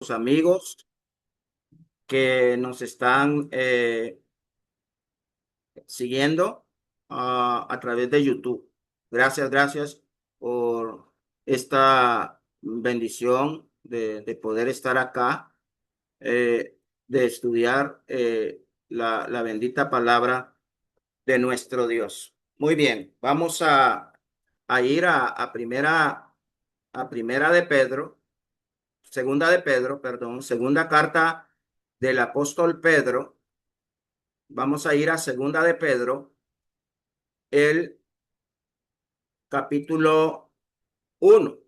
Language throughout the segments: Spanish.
los amigos que nos están siguiendo a través de YouTube. Gracias por esta bendición de poder estar acá, de estudiar la bendita palabra de nuestro Dios. Muy bien, vamos a ir a primera de Pedro, segunda de Pedro, perdón, segunda carta del apóstol Pedro. Vamos a ir a segunda de Pedro, el capítulo uno.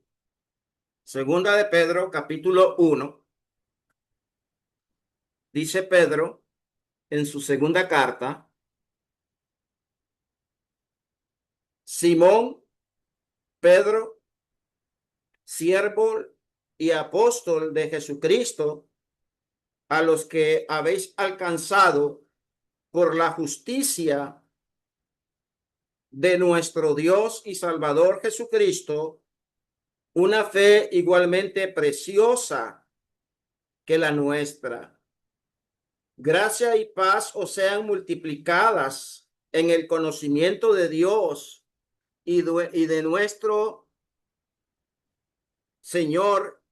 Segunda de Pedro, capítulo uno. Dice Pedro en su segunda carta: Simón, Pedro, siervo y apóstol de Jesucristo, a los que habéis alcanzado por la justicia de nuestro Dios y Salvador Jesucristo, una fe igualmente preciosa que la nuestra. Gracia y paz os sean multiplicadas en el conocimiento de Dios y de nuestro Señor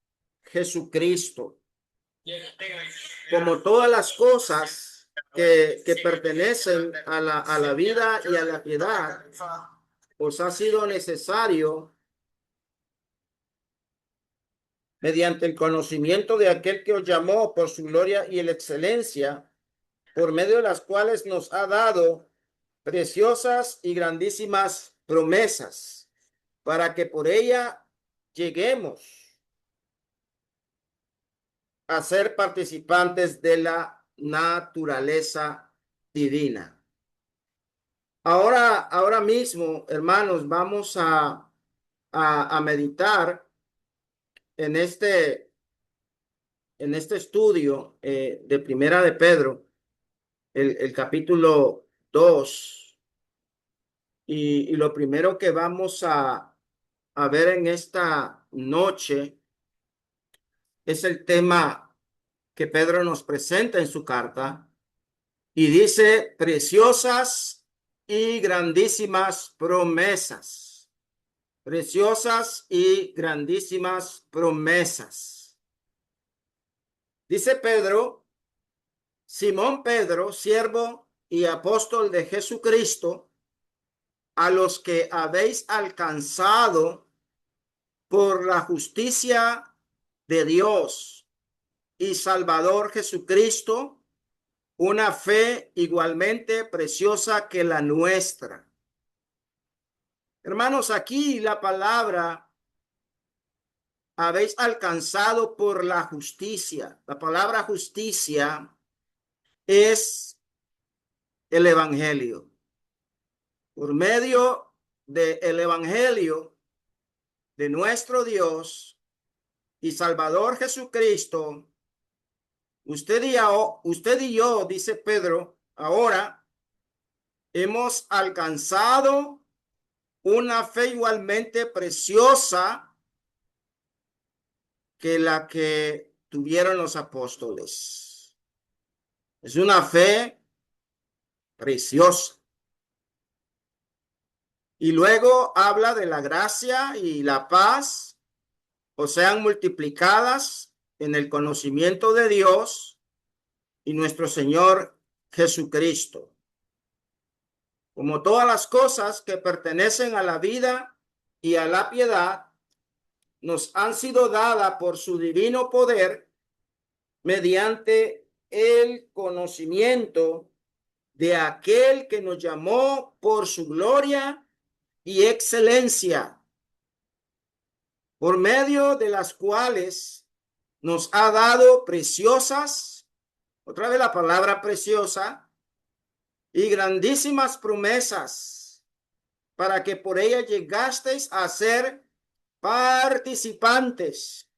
Jesucristo. Como todas las cosas que pertenecen a la vida y a la piedad, os ha sido necesario, mediante el conocimiento de aquel que os llamó por su gloria y la excelencia, por medio de las cuales nos ha dado preciosas y grandísimas promesas, para que por ella lleguemos a ser participantes de la naturaleza divina. Ahora mismo, hermanos, vamos a meditar en este estudio de Primera de Pedro, el capítulo 2. Y lo primero que vamos a ver en esta noche es el tema que Pedro nos presenta en su carta, y dice: preciosas y grandísimas promesas. Preciosas y grandísimas promesas. Dice Pedro: Simón Pedro, siervo y apóstol de Jesucristo, a los que habéis alcanzado por la justicia de Dios y Salvador Jesucristo, una fe igualmente preciosa que la nuestra. Hermanos, aquí la palabra habéis alcanzado por la justicia. La palabra justicia es el evangelio. Por medio del evangelio de nuestro Dios y Salvador Jesucristo, usted y yo, dice Pedro, ahora hemos alcanzado una fe igualmente preciosa que la que tuvieron los apóstoles. Es una fe preciosa. Y luego habla de la gracia y la paz, o sean multiplicadas en el conocimiento de Dios y nuestro Señor Jesucristo. Como todas las cosas que pertenecen a la vida y a la piedad, nos han sido dadas por su divino poder, mediante el conocimiento de aquel que nos llamó por su gloria y excelencia, por medio de las cuales nos ha dado preciosas, otra vez la palabra preciosa, y grandísimas promesas, para que por ella llegasteis a ser participantes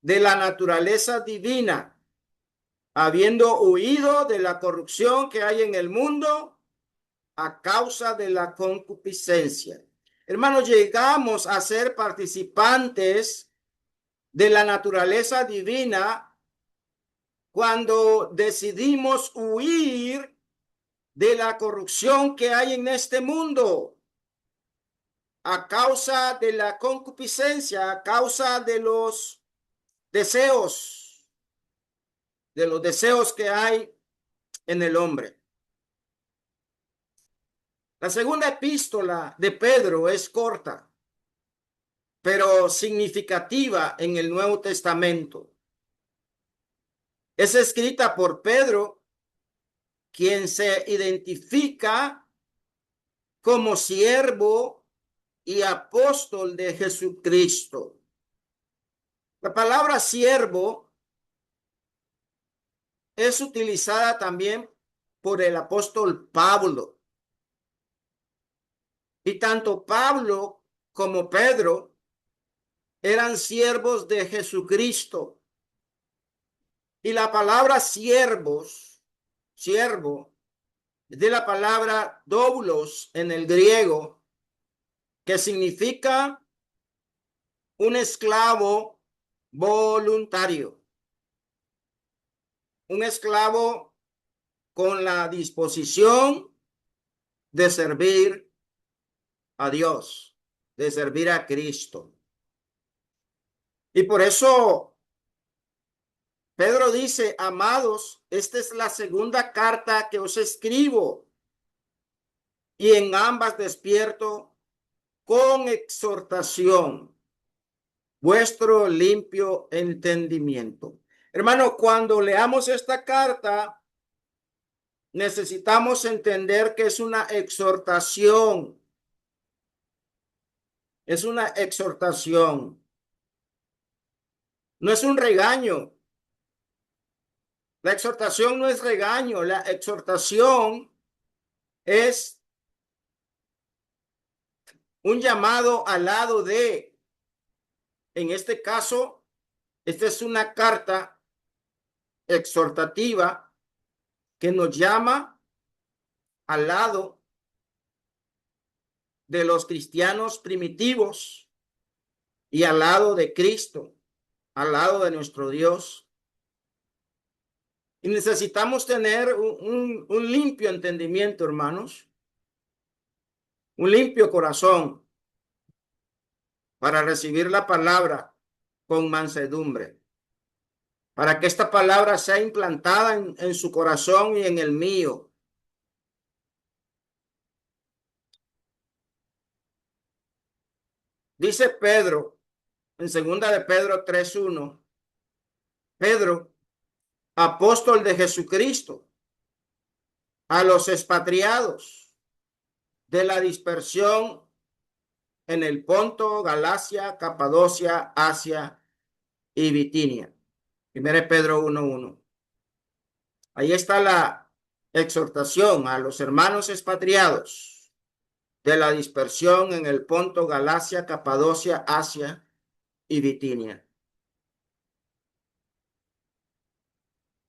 de la naturaleza divina, habiendo huido de la corrupción que hay en el mundo a causa de la concupiscencia. Hermanos, llegamos a ser participantes de la naturaleza divina cuando decidimos huir de la corrupción que hay en este mundo a causa de la concupiscencia, a causa deseos, de los deseos que hay en el hombre. La segunda epístola de Pedro es corta, pero significativa en el Nuevo Testamento. Es escrita por Pedro, quien se identifica como siervo y apóstol de Jesucristo. La palabra siervo es utilizada también por el apóstol Pablo. Y tanto Pablo como Pedro eran siervos de Jesucristo. Y la palabra siervo, es de la palabra doulos en el griego, que significa un esclavo voluntario. Un esclavo con la disposición de servir a Dios, de servir a Cristo. Y por eso Pedro dice, amados, esta es la segunda carta que os escribo, y en ambas despierto con exhortación vuestro limpio entendimiento. Hermano, cuando leamos esta carta, necesitamos entender que es una exhortación. Es una exhortación. No es un regaño. La exhortación no es regaño. La exhortación es un llamado al lado de, en este caso, esta es una carta exhortativa que nos llama al lado de los cristianos primitivos y al lado de Cristo, al lado de nuestro Dios. Y necesitamos tener un limpio entendimiento, hermanos, un limpio corazón para recibir la palabra con mansedumbre, para que esta palabra sea implantada en su corazón y en el mío. Dice Pedro, en segunda de Pedro 3:1, Pedro, apóstol de Jesucristo, a los expatriados de la dispersión en el Ponto, Galacia, Capadocia, Asia y Bitinia. 1 Pedro 1:1. Ahí está la exhortación a los hermanos expatriados de la dispersión en el Ponto, Galacia, Capadocia, Asia y Bitinia.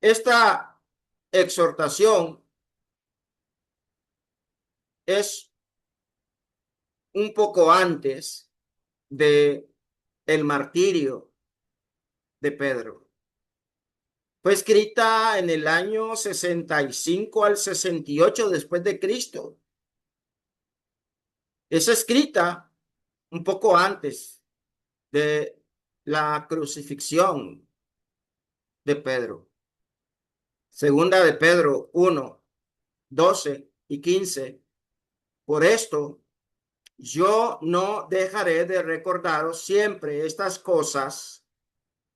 Esta exhortación es un poco antes de el martirio de Pedro. Fue escrita en el año 65 al 68 después de Cristo. Es escrita un poco antes de la crucifixión de Pedro. Segunda de Pedro 1:12 y 15. Por esto, yo no dejaré de recordaros siempre estas cosas,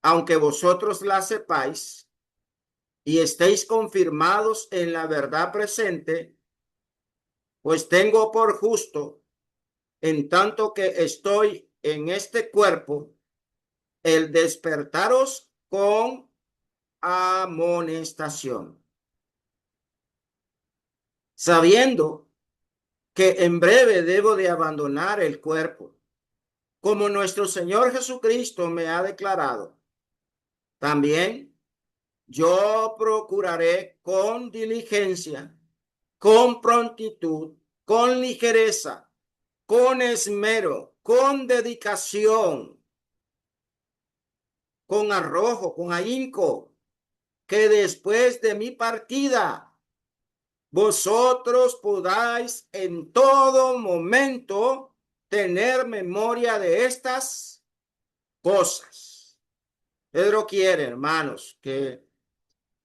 aunque vosotros las sepáis y estéis confirmados en la verdad presente, pues tengo por justo, en tanto que estoy en este cuerpo, el despertaros con amonestación, sabiendo que en breve debo de abandonar el cuerpo, como nuestro Señor Jesucristo me ha declarado. También yo procuraré con diligencia, con prontitud, con ligereza, con esmero, con dedicación, con arrojo, con ahínco, que después de mi partida vosotros podáis en todo momento tener memoria de estas cosas. Pedro quiere, hermanos, que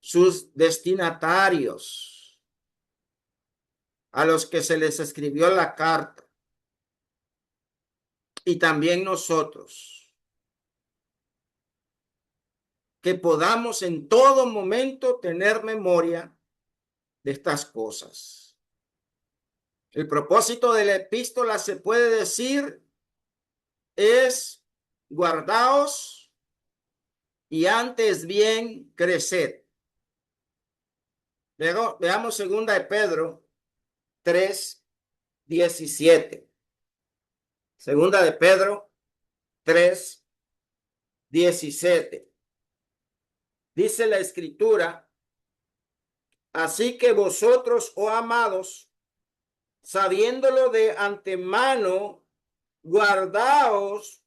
sus destinatarios, a los que se les escribió la carta, y también nosotros, que podamos en todo momento tener memoria de estas cosas. El propósito de la epístola, se puede decir, es guardaos y antes bien creced. Luego, veamos segunda de Pedro 3:17. Segunda de Pedro 3:17. Dice la escritura: así que vosotros, oh amados, sabiéndolo de antemano, guardaos,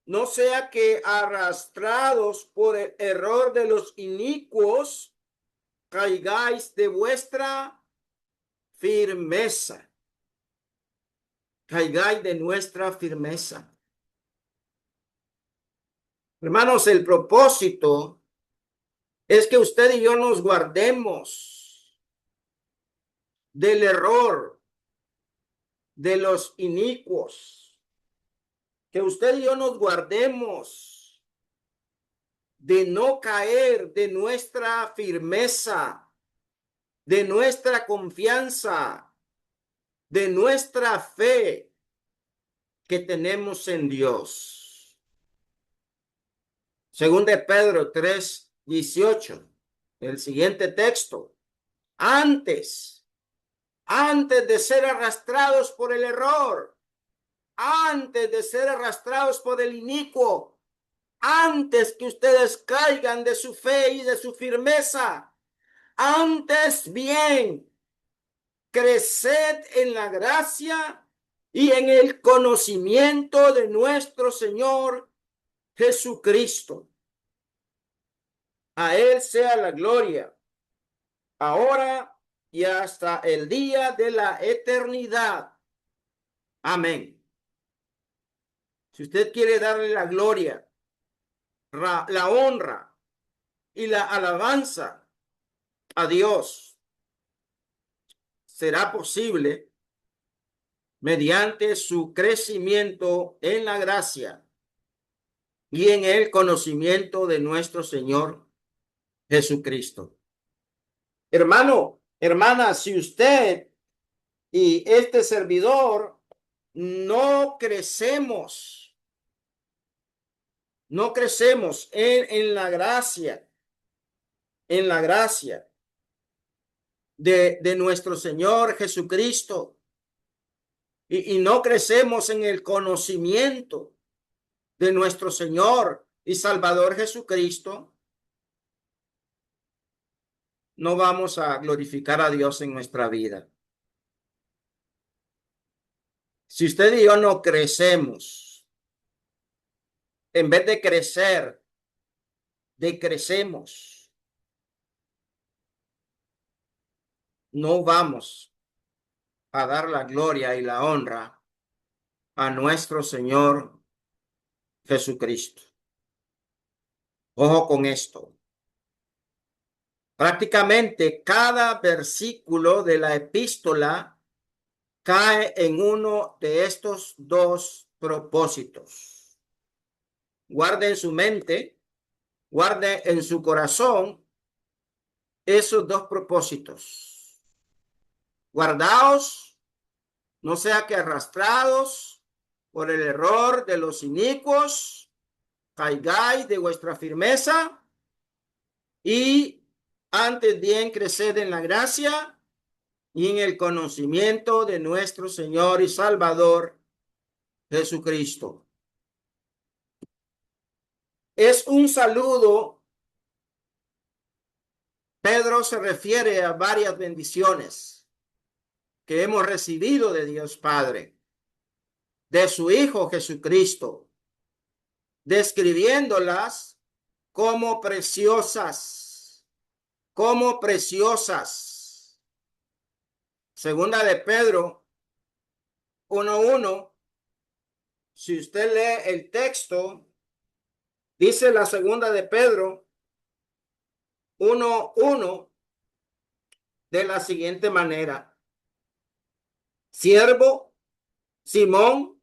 no sea que arrastrados por el error de los inicuos, caigáis de vuestra firmeza. Caigáis de nuestra firmeza. Hermanos, el propósito es que usted y yo nos guardemos del error de los inicuos. Que usted y yo nos guardemos de no caer de nuestra firmeza, de nuestra confianza, de nuestra fe que tenemos en Dios. Según de Pedro 3:18, el siguiente texto: antes de ser arrastrados por el error, antes de ser arrastrados por el inicuo, antes que ustedes caigan de su fe y de su firmeza, antes bien, creced en la gracia y en el conocimiento de nuestro Señor Jesucristo. A Él sea la gloria, ahora y hasta el día de la eternidad. Amén. Si usted quiere darle la gloria, la honra y la alabanza a Dios, será posible mediante su crecimiento en la gracia y en el conocimiento de nuestro Señor Jesucristo. Hermano, hermana, si usted y este servidor no crecemos en la gracia, de nuestro Señor Jesucristo, y no crecemos en el conocimiento de nuestro Señor y Salvador Jesucristo, no vamos a glorificar a Dios en nuestra vida. Si usted y yo no crecemos, en vez de crecer, decrecemos, no vamos a dar la gloria y la honra a nuestro Señor Jesucristo. Ojo con esto. Prácticamente cada versículo de la epístola cae en uno de estos dos propósitos. Guarde en su mente, guarde en su corazón esos dos propósitos. Guardaos, no sea que arrastrados por el error de los inicuos, caigáis de vuestra firmeza, y antes bien creced en la gracia y en el conocimiento de nuestro Señor y Salvador Jesucristo. Es un saludo. Pedro se refiere a varias bendiciones que hemos recibido de Dios Padre, de su Hijo Jesucristo, describiéndolas como preciosas. como preciosas. Segunda de Pedro 1:1. Si usted lee el texto, dice la segunda de Pedro 1:1 de la siguiente manera: siervo Simón,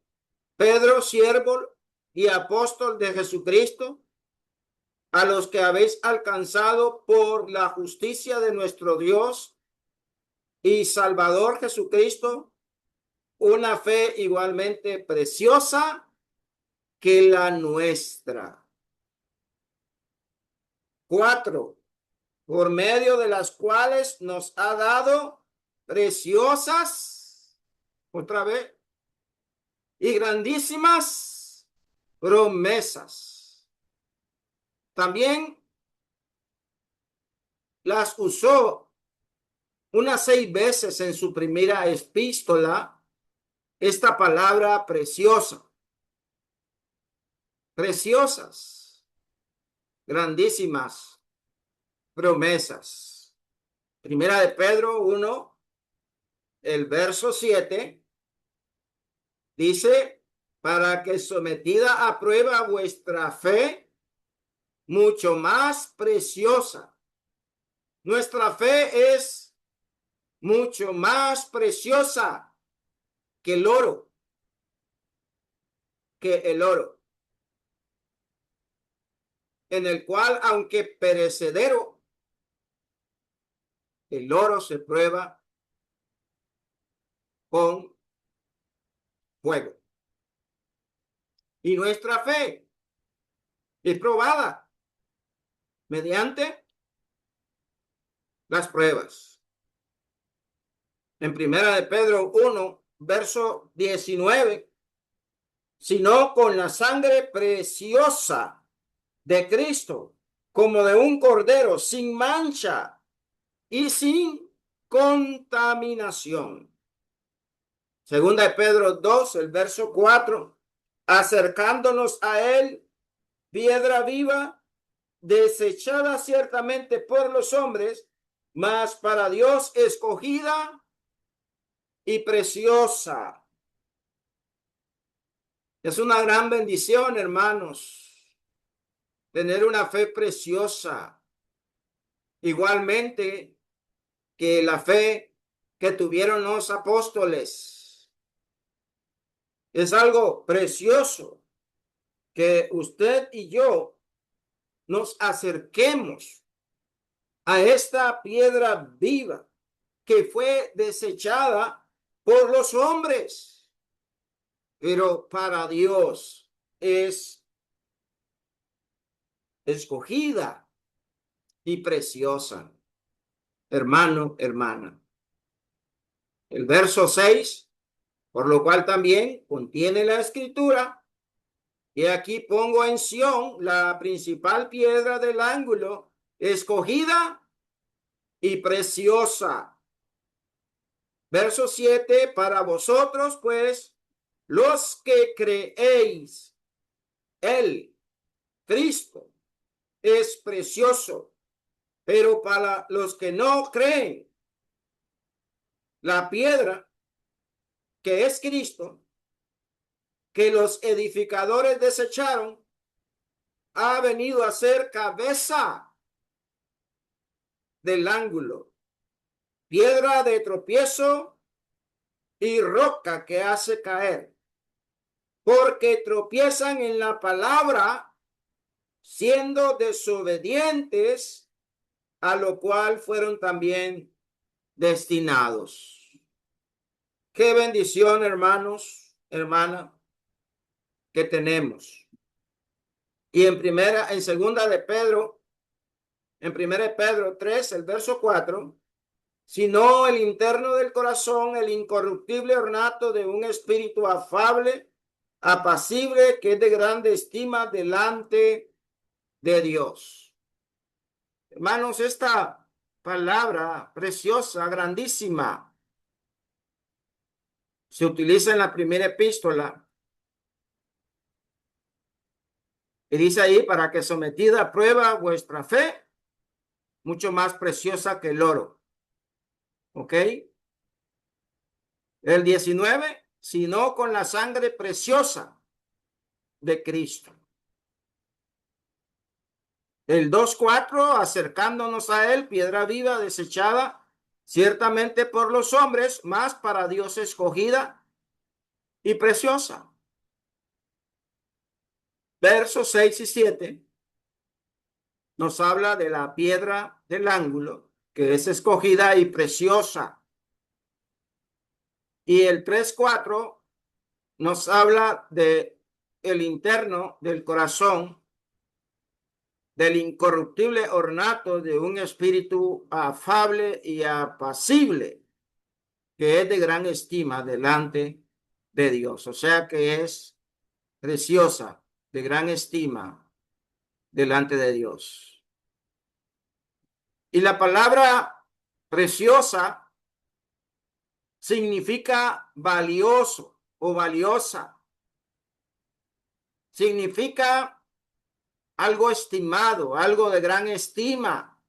Pedro, siervo y apóstol de Jesucristo, a los que habéis alcanzado por la justicia de nuestro Dios y Salvador Jesucristo, una fe igualmente preciosa que la nuestra. 4. Por medio de las cuales nos ha dado preciosas, otra vez, y grandísimas promesas. También las usó unas 6 veces en su primera epístola, esta palabra preciosa, preciosas, grandísimas promesas. Primera de Pedro 1, el verso 7, dice: para que sometida a prueba vuestra fe, mucho más preciosa. Nuestra fe es mucho más preciosa que el oro, en el cual, aunque perecedero, el oro se prueba con fuego. Y nuestra fe es probada mediante las pruebas. En primera de Pedro 1, verso 19, sino con la sangre preciosa de Cristo, como de un cordero sin mancha y sin contaminación. Segunda de Pedro 2, el verso 4, acercándonos a él, piedra viva, desechada ciertamente por los hombres, mas para Dios escogida y preciosa. Es una gran bendición, hermanos, tener una fe preciosa, igualmente que la fe que tuvieron los apóstoles. Es algo precioso que usted y yo nos acerquemos a esta piedra viva que fue desechada por los hombres, pero para Dios es escogida y preciosa. Hermano, hermana. El verso 6, por lo cual también contiene la escritura: y aquí pongo en Sión la principal piedra del ángulo, escogida y preciosa. Verso 7, para vosotros, pues, los que creéis, Él, Cristo, es precioso, pero para los que no creen, la piedra que es Cristo, que los edificadores desecharon, ha venido a ser cabeza del ángulo, piedra de tropiezo y roca que hace caer, porque tropiezan en la palabra, siendo desobedientes, a lo cual fueron también destinados. Qué bendición, hermanos, hermana, que tenemos. Y en segunda de Pedro, en primera de Pedro 3, el verso 4, sino el interno del corazón, el incorruptible ornato de un espíritu afable, apacible, que es de grande estima delante de Dios. Hermanos, esta palabra preciosa, grandísima, se utiliza en la primera epístola y dice ahí: para que sometida a prueba vuestra fe, mucho más preciosa que el oro. ¿Ok? El 19, sino con la sangre preciosa de Cristo. El 2:4, acercándonos a él, piedra viva desechada ciertamente por los hombres, mas para Dios escogida y preciosa. Versos 6 y 7 nos habla de la piedra del ángulo, que es escogida y preciosa. Y el 3:4 nos habla de el interno del corazón, del incorruptible ornato de un espíritu afable y apacible, que es de gran estima delante de Dios. O sea que es preciosa, de gran estima delante de Dios. Y la palabra preciosa significa valioso o valiosa. Significa algo estimado, algo de gran estima,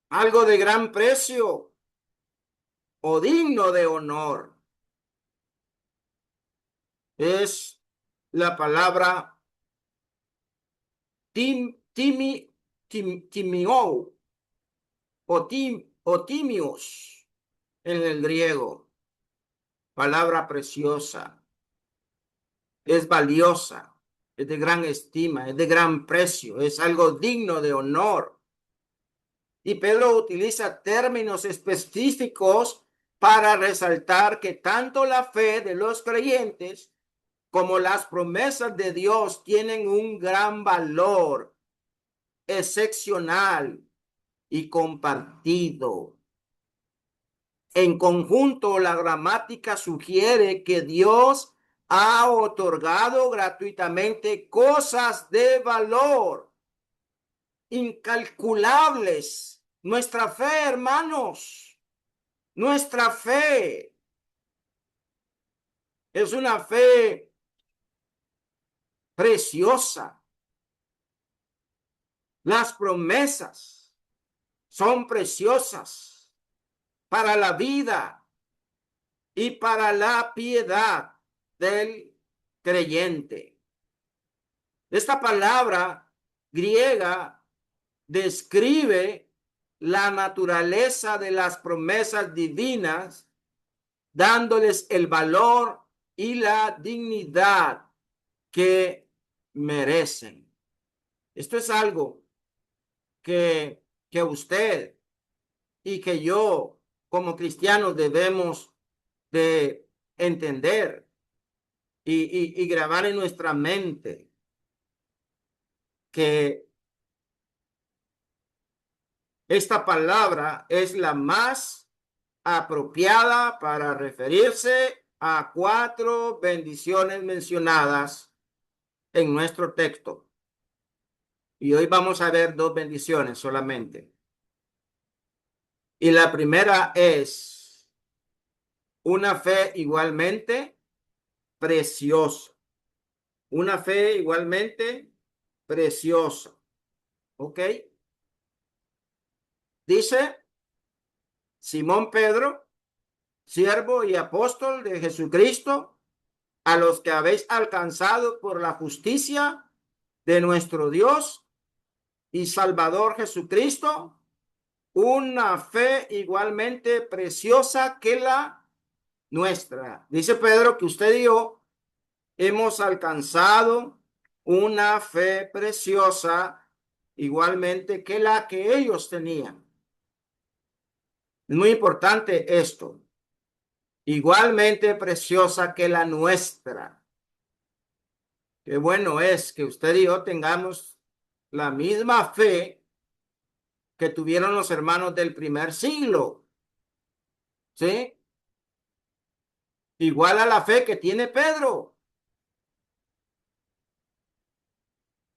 algo de gran precio o digno de honor. Es la palabra timio o timios en el griego. Palabra preciosa. Es valiosa, es de gran estima, es de gran precio, es algo digno de honor. Y Pedro utiliza términos específicos para resaltar que tanto la fe de los creyentes como las promesas de Dios tienen un gran valor excepcional y compartido. En conjunto, la gramática sugiere que Dios ha otorgado gratuitamente cosas de valor incalculables. Nuestra fe, hermanos, nuestra fe es una fe preciosa. Las promesas son preciosas para la vida y para la piedad del creyente. Esta palabra griega describe la naturaleza de las promesas divinas, dándoles el valor y la dignidad que merecen. Esto es algo que usted y que yo como cristianos debemos de entender y grabar en nuestra mente, que esta palabra es la más apropiada para referirse a 4 bendiciones mencionadas en nuestro texto. Y hoy vamos a ver 2 bendiciones solamente. Y la primera es una fe igualmente preciosa. Una fe igualmente preciosa. ¿Ok? Dice Simón Pedro, siervo y apóstol de Jesucristo, a los que habéis alcanzado por la justicia de nuestro Dios y Salvador Jesucristo, una fe igualmente preciosa que la nuestra. Dice Pedro que usted y yo hemos alcanzado una fe preciosa igualmente que la que ellos tenían. Es muy importante esto. Igualmente preciosa que la nuestra. Qué bueno es que usted y yo tengamos la misma fe que tuvieron los hermanos del primer siglo. ¿Sí? Igual a la fe que tiene Pedro.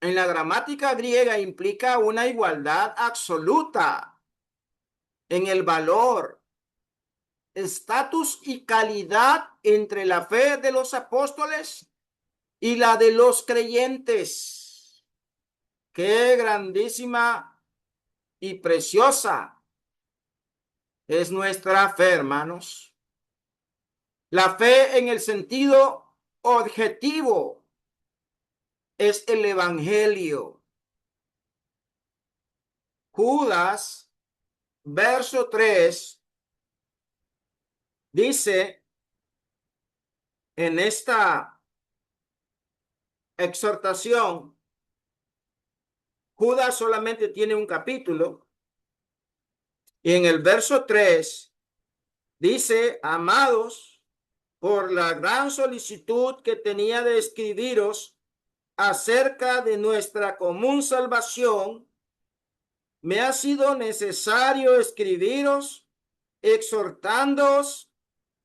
En la gramática griega implica una igualdad absoluta en el valor, estatus y calidad entre la fe de los apóstoles y la de los creyentes. Qué grandísima y preciosa es nuestra fe, hermanos. La fe en el sentido objetivo es el evangelio. Judas, verso 3, dice en esta exhortación, Judas solamente tiene un capítulo, y en el verso 3 dice: amados, por la gran solicitud que tenía de escribiros acerca de nuestra común salvación, me ha sido necesario escribiros exhortándoos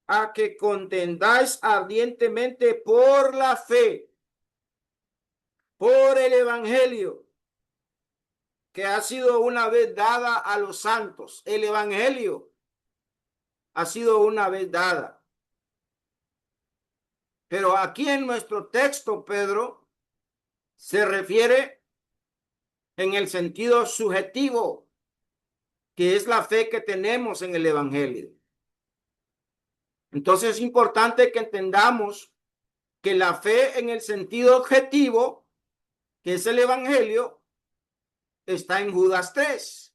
a que contendáis ardientemente por la fe, por el evangelio que ha sido una vez dada a los santos. El evangelio ha sido una vez dada. Pero aquí en nuestro texto, Pedro se refiere en el sentido subjetivo, que es la fe que tenemos en el evangelio. Entonces es importante que entendamos que la fe en el sentido objetivo, que es el evangelio, está en Judas 3.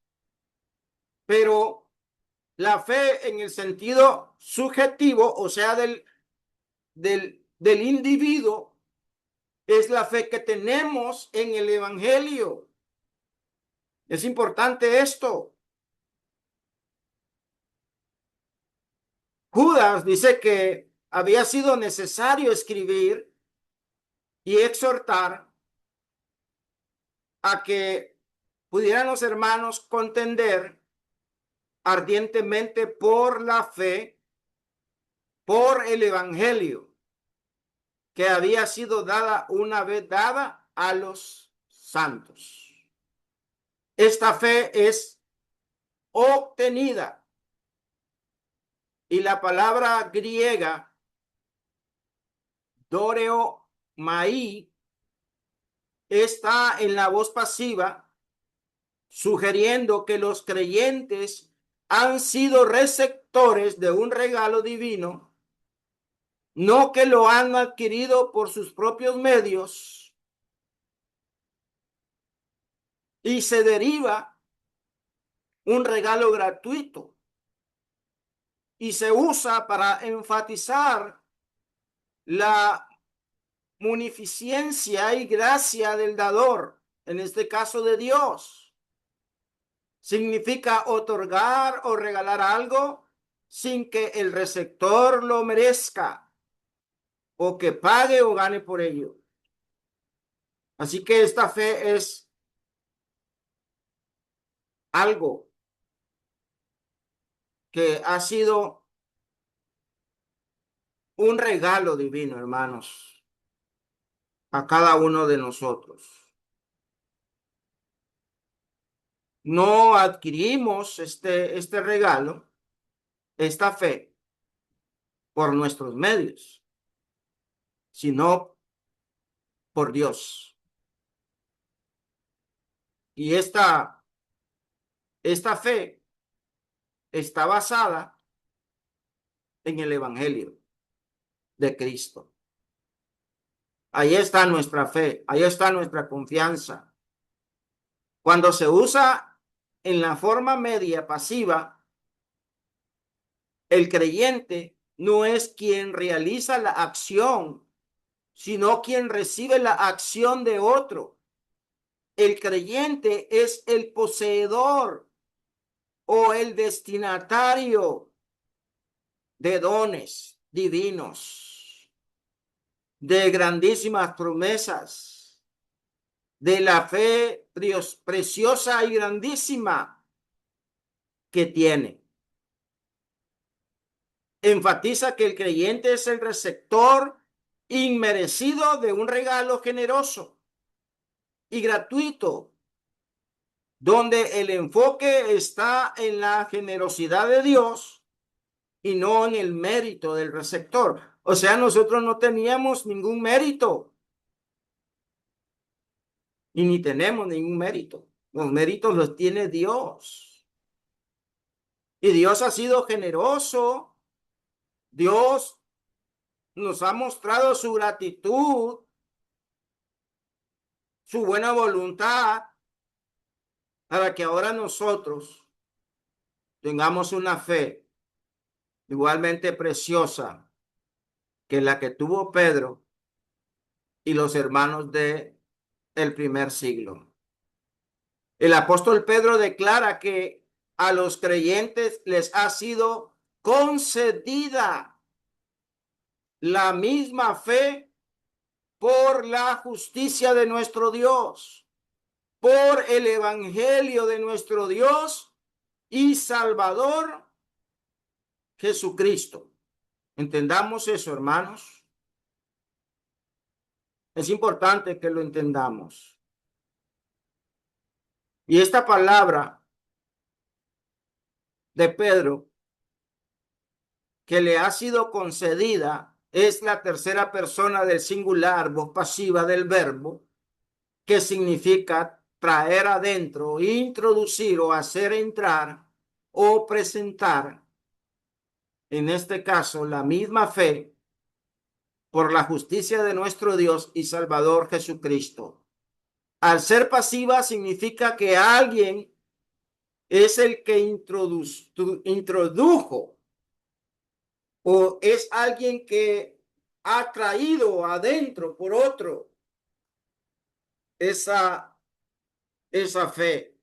Pero la fe en el sentido subjetivo, o sea, del individuo, es la fe que tenemos en el evangelio. Es importante esto. Judas dice que había sido necesario escribir y exhortar a que pudieran los hermanos contender ardientemente por la fe, por el evangelio que había sido dada una vez dada a los santos. Esta fe es obtenida, y la palabra griega doreo maí está en la voz pasiva, sugiriendo que los creyentes han sido receptores de un regalo divino, no que lo han adquirido por sus propios medios, y se deriva un regalo gratuito y se usa para enfatizar la munificencia y gracia del dador, en este caso de Dios. Significa otorgar o regalar algo sin que el receptor lo merezca o que pague o gane por ello. Así que esta fe es algo que ha sido un regalo divino, hermanos, a cada uno de nosotros. No adquirimos este regalo, esta fe, por nuestros medios, sino por Dios. Y esta fe está basada en el evangelio de Cristo. Ahí está nuestra fe, ahí está nuestra confianza. Cuando se usa en la forma media pasiva, el creyente no es quien realiza la acción, sino quien recibe la acción de otro. El creyente es el poseedor o el destinatario de dones divinos, de grandísimas promesas, de la fe preciosa y grandísima que tiene. Enfatiza que el creyente es el receptor inmerecido de un regalo generoso y gratuito, donde el enfoque está en la generosidad de Dios y no en el mérito del receptor. O sea, nosotros no teníamos ningún mérito y ni tenemos ningún mérito. Los méritos los tiene Dios. Y Dios ha sido generoso. Dios nos ha mostrado su gratitud, su buena voluntad, para que ahora nosotros tengamos una fe igualmente preciosa que la que tuvo Pedro y los hermanos de el primer siglo. El apóstol Pedro declara que a los creyentes les ha sido concedida la misma fe por la justicia de nuestro Dios, por el evangelio de nuestro Dios y Salvador Jesucristo. Entendamos eso, hermanos. Es importante que lo entendamos. Y esta palabra de Pedro que le ha sido concedida es la tercera persona del singular, voz pasiva del verbo, que significa traer adentro, introducir o hacer entrar o presentar, en este caso, la misma fe por la justicia de nuestro Dios y Salvador Jesucristo. Al ser pasiva significa que alguien es el que introdujo o es alguien que ha traído adentro por otro esa fe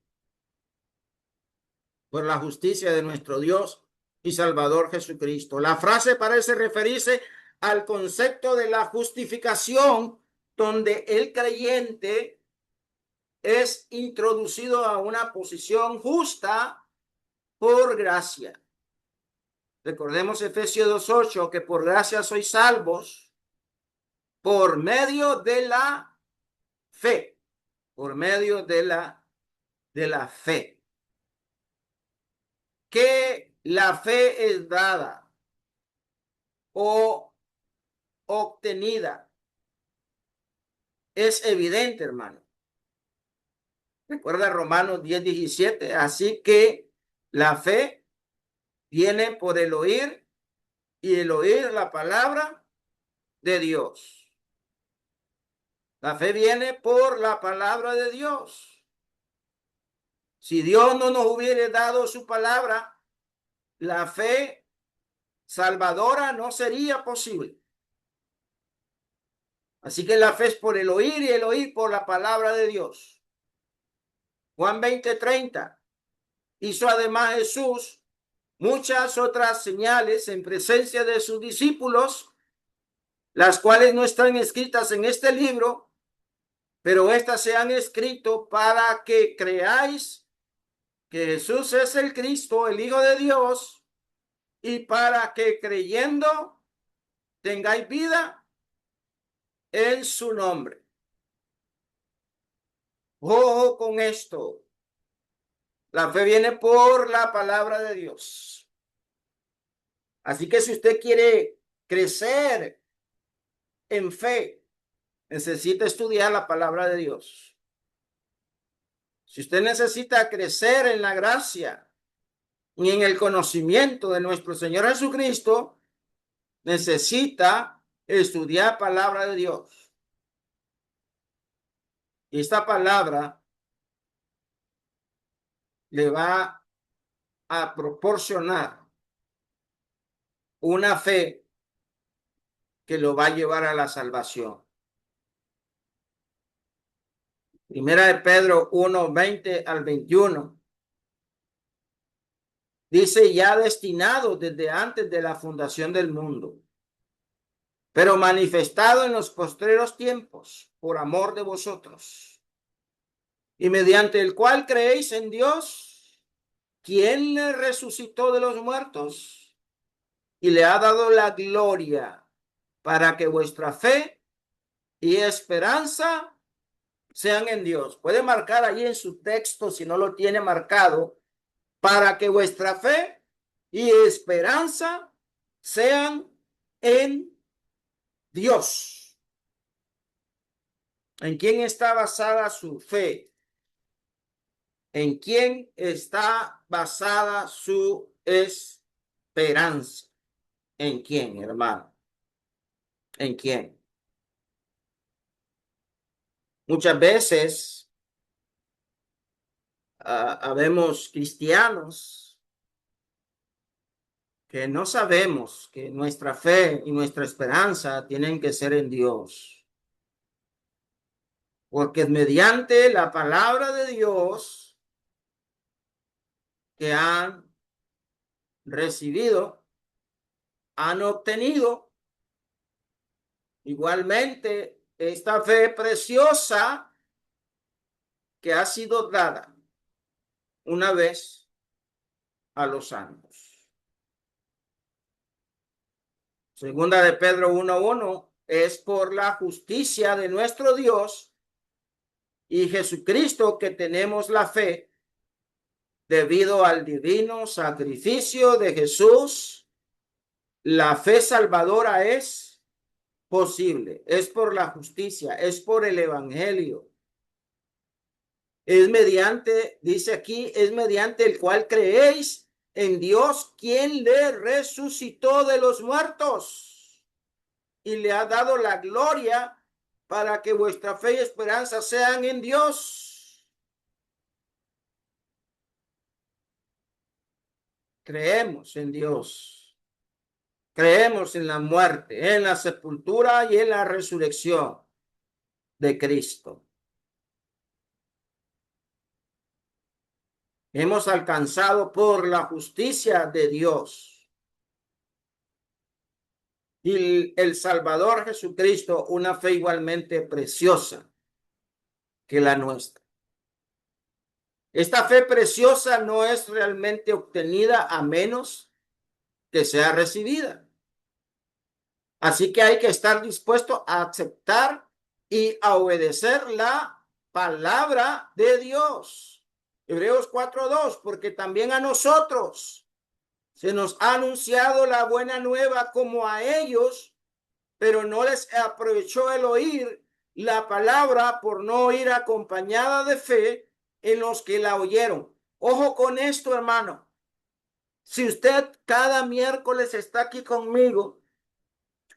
por la justicia de nuestro Dios y Salvador Jesucristo. La frase parece referirse al concepto de la justificación, donde el creyente es introducido a una posición justa por gracia. Recordemos Efesios 2:8, que por gracia sois salvos por medio de la fe, por medio de la fe. Que la fe es dada o obtenida. Es evidente, hermano. Recuerda Romanos 10:17. Así que la fe viene por el oír y el oír la palabra de Dios. La fe viene por la palabra de Dios. Si Dios no nos hubiera dado su palabra, la fe salvadora no sería posible. Así que la fe es por el oír y el oír por la palabra de Dios. Juan 20:30. Hizo además Jesús muchas otras señales en presencia de sus discípulos, las cuales no están escritas en este libro, pero estas se han escrito para que creáis que Jesús es el Cristo, el Hijo de Dios, y para que creyendo tengáis vida en su nombre. Ojo con esto. La fe viene por la palabra de Dios. Así que si usted quiere crecer en fe, necesita estudiar la palabra de Dios. Si usted necesita crecer en la gracia y en el conocimiento de nuestro Señor Jesucristo, necesita estudiar palabra de Dios. Y esta palabra le va a proporcionar una fe que lo va a llevar a la salvación. Primera de Pedro 1:20-21. Dice, ya destinado desde antes de la fundación del mundo, pero manifestado en los postreros tiempos por amor de vosotros, y mediante el cual creéis en Dios, quien le resucitó de los muertos y le ha dado la gloria, para que vuestra fe y esperanza sean en Dios. Puede marcar ahí en su texto, si no lo tiene marcado, para que vuestra fe y esperanza sean en Dios. ¿En quién está basada su fe? ¿En quién está basada su esperanza? ¿En quién, hermano? ¿En quién? Muchas veces habemos cristianos que no sabemos que nuestra fe y nuestra esperanza tienen que ser en Dios, porque es mediante la palabra de Dios que han recibido, han obtenido igualmente esta fe preciosa que ha sido dada una vez a los años. Segunda de Pedro 1:1, es por la justicia de nuestro Dios y Jesucristo que tenemos la fe debido al divino sacrificio de Jesús. La fe salvadora es posible, es por la justicia, es por el evangelio. Es mediante, dice aquí, es mediante el cual creéis en Dios, quien le resucitó de los muertos y le ha dado la gloria para que vuestra fe y esperanza sean en Dios. Creemos en Dios. Creemos en la muerte, en la sepultura y en la resurrección de Cristo. Hemos alcanzado por la justicia de Dios y el Salvador Jesucristo una fe igualmente preciosa que la nuestra. Esta fe preciosa no es realmente obtenida a menos que sea recibida. Así que hay que estar dispuesto a aceptar y a obedecer la palabra de Dios. Hebreos 4:2, porque también a nosotros se nos ha anunciado la buena nueva como a ellos, pero no les aprovechó el oír la palabra por no ir acompañada de fe en los que la oyeron. Ojo con esto, hermano. Si usted cada miércoles está aquí conmigo,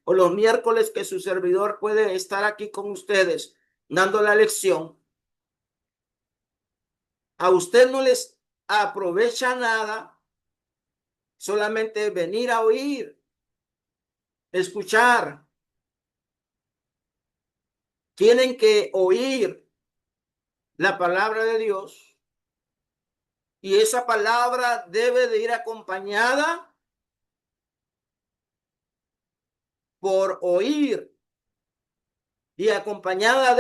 o los miércoles que su servidor puede estar aquí con ustedes dando la lección, a usted no les aprovecha nada solamente venir a oír, escuchar. Tienen que oír la palabra de Dios y esa palabra debe de ir acompañada por oír y acompañada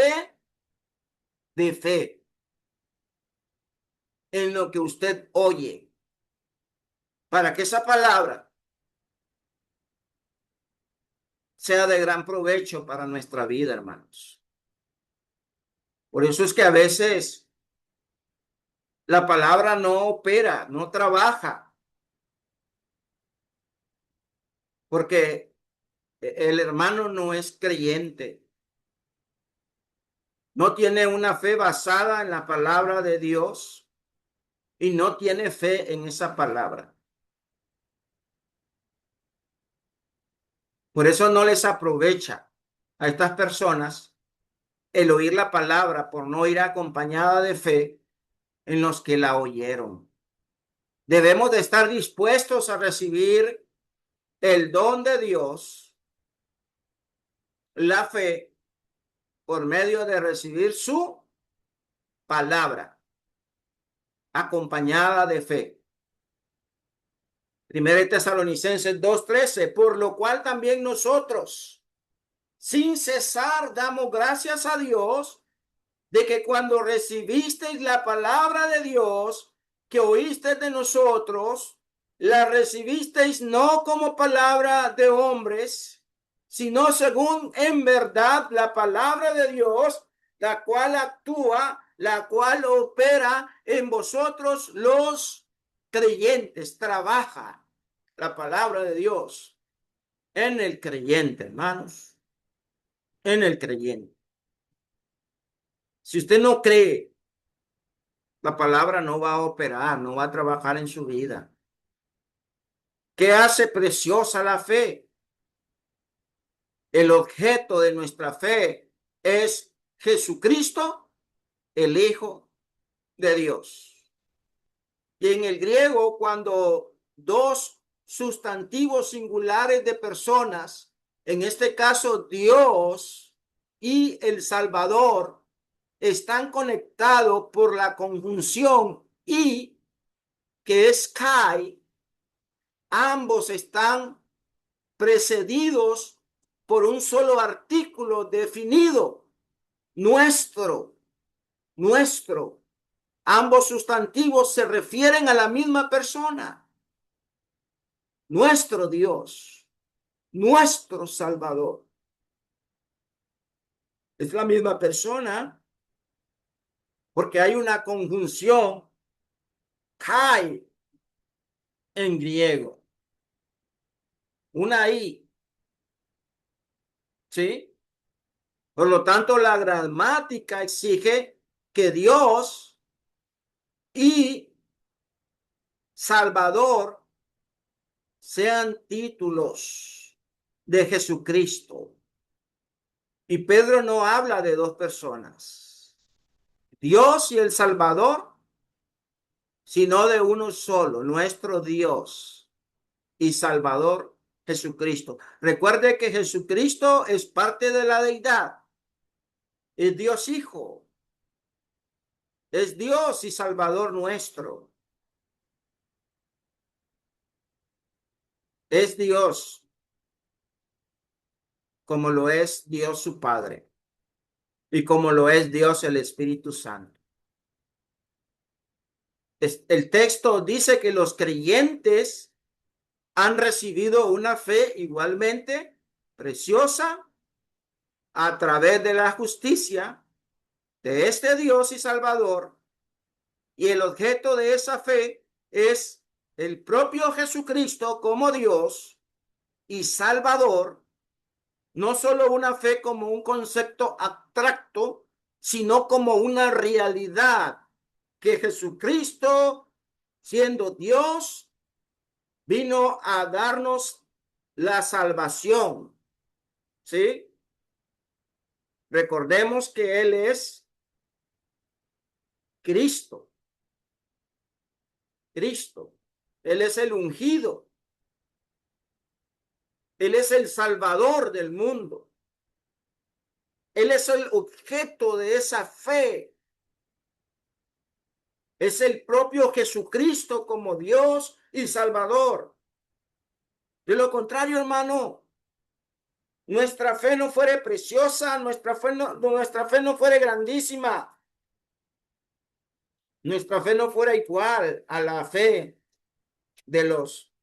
de fe en lo que usted oye, para que esa palabra sea de gran provecho para nuestra vida, hermanos. Por eso es que a veces la palabra no opera, no trabaja, porque el hermano no es creyente, no tiene una fe basada en la palabra de Dios y no tiene fe en esa palabra. Por eso no les aprovecha a estas personas el oír la palabra por no ir acompañada de fe en los que la oyeron. Debemos de estar dispuestos a recibir el don de Dios, la fe, por medio de recibir su palabra, acompañada de fe. Primera de Tesalonicenses 2:13, por lo cual también nosotros, sin cesar, damos gracias a Dios de que cuando recibisteis la palabra de Dios que oísteis de nosotros, la recibisteis no como palabra de hombres, sino según en verdad la palabra de Dios, la cual actúa, la cual opera en vosotros los creyentes. Trabaja la palabra de Dios en el creyente, hermanos, en el creyente. Si usted no cree la palabra no va a operar, no va a trabajar en su vida. ¿Qué hace preciosa la fe? El objeto de nuestra fe es Jesucristo, el Hijo de Dios. Y en el griego, cuando dos sustantivos singulares de personas, en este caso Dios y el Salvador, están conectados por la conjunción y, que es kai, ambos están precedidos por un solo artículo definido, nuestro, nuestro. Ambos sustantivos se refieren a la misma persona, nuestro Dios, nuestro Salvador. Es la misma persona porque hay una conjunción kai en griego, una i, ¿sí? Por lo tanto, la gramática exige que Dios y Salvador sean títulos de Jesucristo. Y Pedro no habla de dos personas, Dios y el Salvador, sino de uno solo, nuestro Dios y Salvador Jesucristo. Recuerde que Jesucristo es parte de la deidad, es Dios Hijo, es Dios y Salvador nuestro. Es Dios como lo es Dios su Padre y como lo es Dios el Espíritu Santo. El texto dice que los creyentes han recibido una fe igualmente preciosa a través de la justicia de este Dios y Salvador, y el objeto de esa fe es el propio Jesucristo como Dios y Salvador. No solo una fe como un concepto abstracto, sino como una realidad que Jesucristo, siendo Dios, vino a darnos la salvación. ¿Sí? Recordemos que Él es Cristo. Cristo. Él es el ungido. Él es el Salvador del mundo. Él es el objeto de esa fe. Es el propio Jesucristo como Dios y Salvador. De lo contrario, hermano, nuestra fe no fuere preciosa, nuestra fe no fuere grandísima, nuestra fe no fuera igual a la fe de los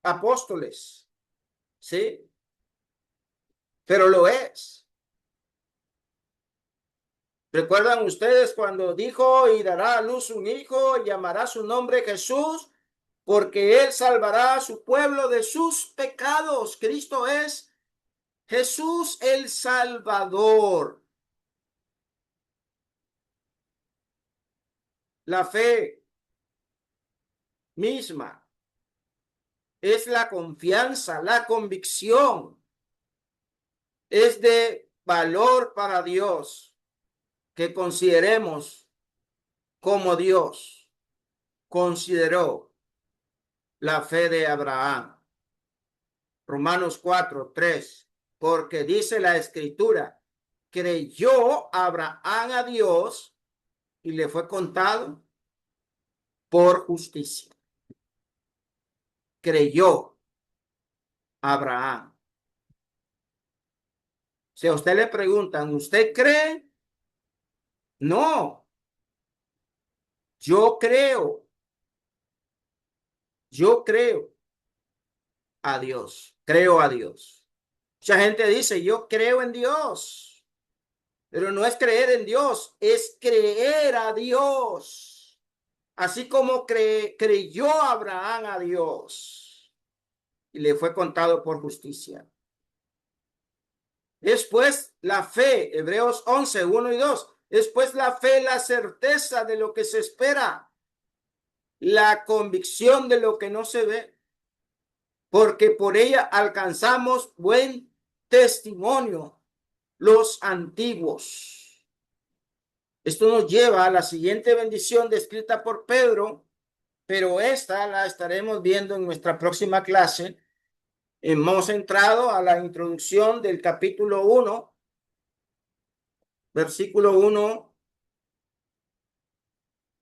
apóstoles, ¿sí? Pero lo es. ¿Recuerdan ustedes cuando dijo y dará a luz un hijo y llamará su nombre Jesús? Porque él salvará a su pueblo de sus pecados. Cristo es Jesús el Salvador. La fe misma es la confianza, la convicción. Es de valor para Dios que consideremos como Dios consideró la fe de Abraham. Romanos 4:3, porque dice la escritura, creyó Abraham a Dios y le fue contado por justicia. Creyó Abraham. Si a usted le preguntan, ¿usted cree? No, yo creo, yo a Dios, creo a Dios. Mucha gente dice, yo creo en Dios, pero no es creer en Dios, es creer a Dios. Así como creyó Abraham a Dios y le fue contado por justicia. Después, la fe, Hebreos 11:1 y 2. Es pues la fe, la certeza de lo que se espera, la convicción de lo que no se ve, porque por ella alcanzamos buen testimonio, los antiguos. Esto nos lleva a la siguiente bendición descrita por Pedro, pero esta la estaremos viendo en nuestra próxima clase. Hemos entrado a la introducción del capítulo 1, versículo 1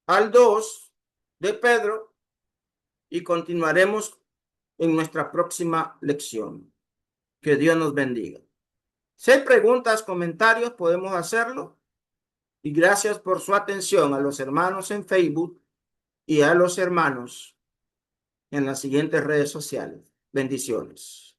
al 2 de Pedro, y continuaremos en nuestra próxima lección. Que Dios nos bendiga. Si hay preguntas, comentarios, podemos hacerlo. Y gracias por su atención a los hermanos en Facebook y a los hermanos en las siguientes redes sociales. Bendiciones.